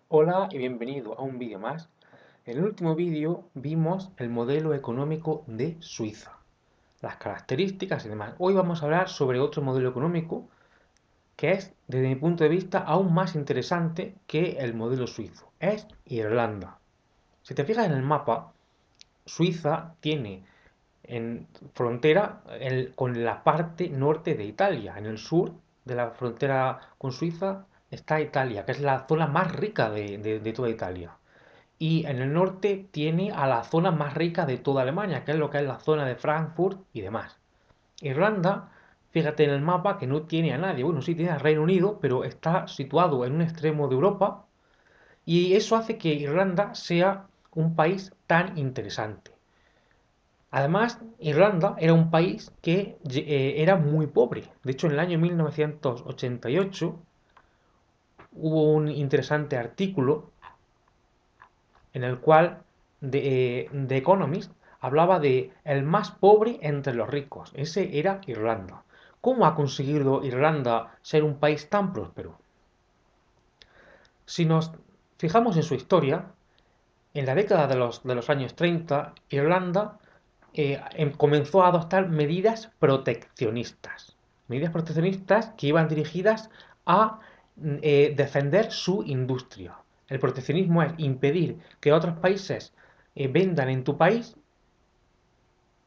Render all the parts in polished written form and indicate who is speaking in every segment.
Speaker 1: Hola y bienvenido a un vídeo más. En el último vídeo vimos el modelo económico de Suiza, las características y demás. Hoy vamos a hablar sobre otro modelo económico que es, desde mi punto de vista, aún más interesante que el modelo suizo. Es Irlanda. Si te fijas en el mapa, Suiza tiene en frontera con la parte norte de Italia. En el sur de la frontera con Suiza está Italia, que es la zona más rica de toda Italia. Y en el norte tiene a la zona más rica de toda Alemania, que es la zona de Frankfurt y demás. Irlanda, fíjate en el mapa que no tiene a nadie. Bueno, sí tiene al Reino Unido, pero está situado en un extremo de Europa y eso hace que Irlanda sea un país tan interesante. Además, Irlanda era un país que era muy pobre. De hecho, en el año 1988 hubo un interesante artículo en el cual The Economist hablaba de el más pobre entre los ricos. Ese era Irlanda. ¿Cómo ha conseguido Irlanda ser un país tan próspero? Si nos fijamos en su historia, en la década de los años 30, Irlanda comenzó a adoptar medidas proteccionistas que iban dirigidas a defender su industria. El proteccionismo es impedir que otros países vendan en tu país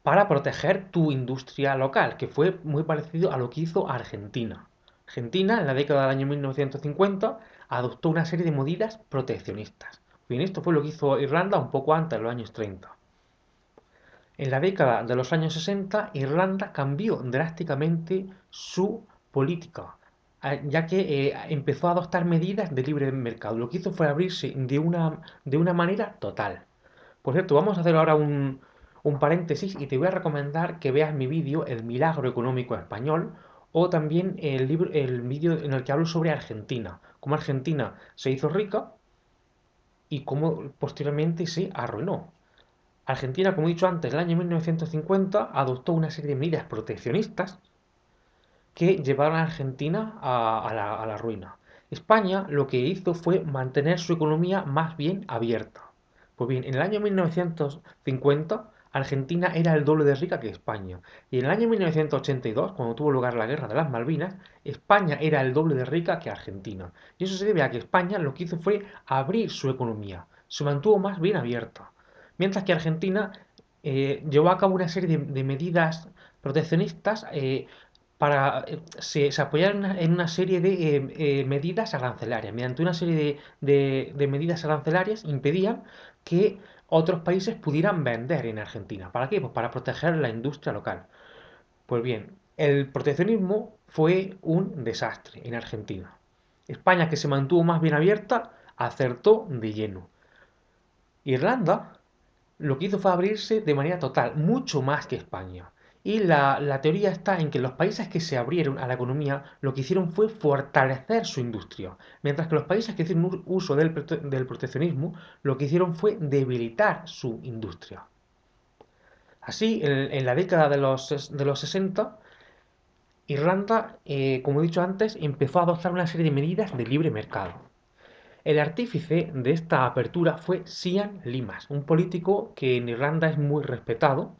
Speaker 1: para proteger tu industria local, que fue muy parecido a lo que hizo Argentina. Argentina, en la década del año 1950, adoptó una serie de medidas proteccionistas. Bien, esto fue lo que hizo Irlanda un poco antes, en los años 30. En la década de los años 60, Irlanda cambió drásticamente su política, ya que empezó a adoptar medidas de libre mercado. Lo que hizo fue abrirse de una manera total. Por cierto, vamos a hacer ahora un paréntesis y te voy a recomendar que veas mi vídeo El milagro económico español o también el vídeo en el que hablo sobre Argentina, cómo Argentina se hizo rica y cómo posteriormente se arruinó. Argentina, como he dicho antes, en el año 1950 adoptó una serie de medidas proteccionistas que llevaron a Argentina a la ruina. España lo que hizo fue mantener su economía más bien abierta. Pues bien, en el año 1950 Argentina era el doble de rica que España. Y en el año 1982, cuando tuvo lugar la Guerra de las Malvinas, España era el doble de rica que Argentina. Y eso se debe a que España lo que hizo fue abrir su economía, se mantuvo más bien abierta. Mientras que Argentina llevó a cabo una serie de medidas proteccionistas se apoyaron en una serie de medidas arancelarias. Mediante una serie de medidas arancelarias impedían que otros países pudieran vender en Argentina. ¿Para qué? Pues para proteger la industria local. Pues bien, el proteccionismo fue un desastre en Argentina. España, que se mantuvo más bien abierta, acertó de lleno. Irlanda lo que hizo fue abrirse de manera total, mucho más que España. Y la teoría está en que los países que se abrieron a la economía lo que hicieron fue fortalecer su industria, mientras que los países que hicieron uso del proteccionismo lo que hicieron fue debilitar su industria. Así, en la década de los 60, Irlanda, como he dicho antes, empezó a adoptar una serie de medidas de libre mercado. El artífice de esta apertura fue Sian Limas, un político que en Irlanda es muy respetado.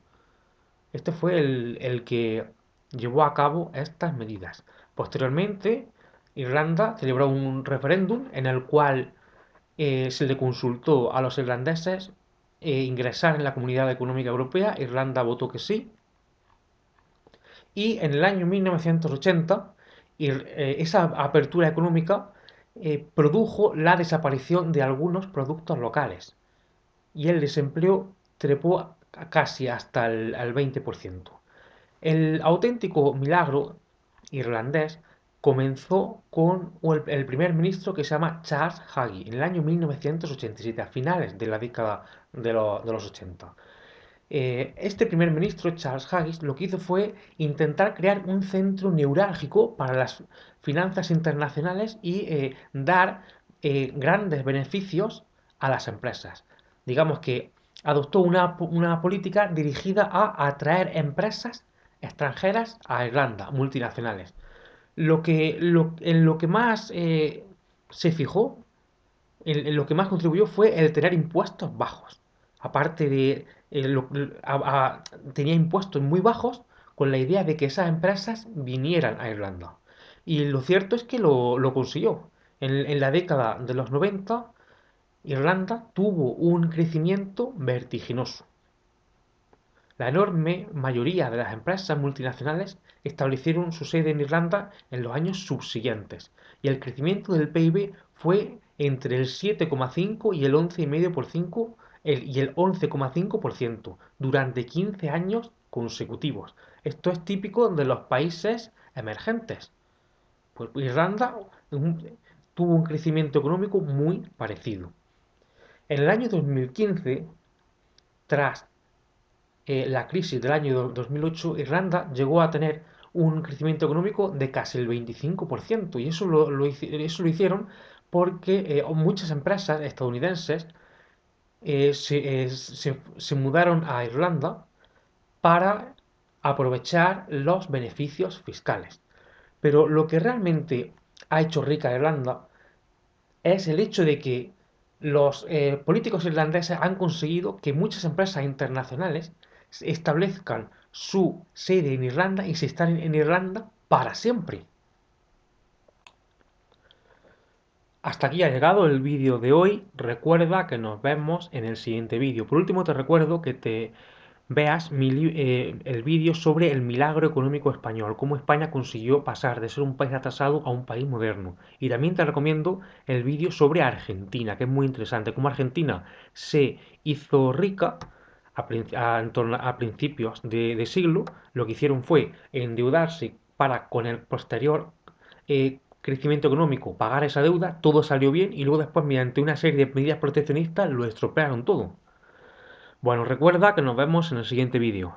Speaker 1: Este fue el que llevó a cabo estas medidas. Posteriormente, Irlanda celebró un referéndum en el cual se le consultó a los irlandeses ingresar en la Comunidad Económica Europea. Irlanda votó que sí. Y en el año 1980, esa apertura económica produjo la desaparición de algunos productos locales y el desempleo trepó casi hasta el 20%. El auténtico milagro irlandés comenzó con el primer ministro que se llama Charles Hagee en el año 1987, a finales de la década de los 80. Este primer ministro, Charles Hagee, lo que hizo fue intentar crear un centro neurálgico para las finanzas internacionales y dar grandes beneficios a las empresas. Digamos que adoptó una política dirigida a atraer empresas extranjeras a Irlanda, multinacionales. En lo que más se fijó en lo que más contribuyó fue el tener impuestos bajos. Aparte de, tenía impuestos muy bajos con la idea de que esas empresas vinieran a Irlanda. Y lo cierto es que lo consiguió. En la década de los 90, Irlanda tuvo un crecimiento vertiginoso. La enorme mayoría de las empresas multinacionales establecieron su sede en Irlanda en los años subsiguientes, y el crecimiento del PIB fue entre el 7,5 y el 11,5% y el 11,5% durante 15 años consecutivos. Esto es típico de los países emergentes. Pues Irlanda tuvo un crecimiento económico muy parecido. En el año 2015, tras la crisis del año 2008, Irlanda llegó a tener un crecimiento económico de casi el 25%, y eso lo hicieron porque muchas empresas estadounidenses se mudaron a Irlanda para aprovechar los beneficios fiscales. Pero lo que realmente ha hecho rica a Irlanda es el hecho de que los políticos irlandeses han conseguido que muchas empresas internacionales establezcan su sede en Irlanda y se están en Irlanda para siempre. Hasta aquí ha llegado el vídeo de hoy. Recuerda que nos vemos en el siguiente vídeo. Por último, te recuerdo que te veas el vídeo sobre el milagro económico español, cómo España consiguió pasar de ser un país atrasado a un país moderno. Y también te recomiendo el vídeo sobre Argentina, que es muy interesante, cómo Argentina se hizo rica a principios de siglo. Lo que hicieron fue endeudarse para con el posterior crecimiento económico pagar esa deuda, todo salió bien y luego después mediante una serie de medidas proteccionistas lo estropearon todo. Bueno, recuerda que nos vemos en el siguiente vídeo.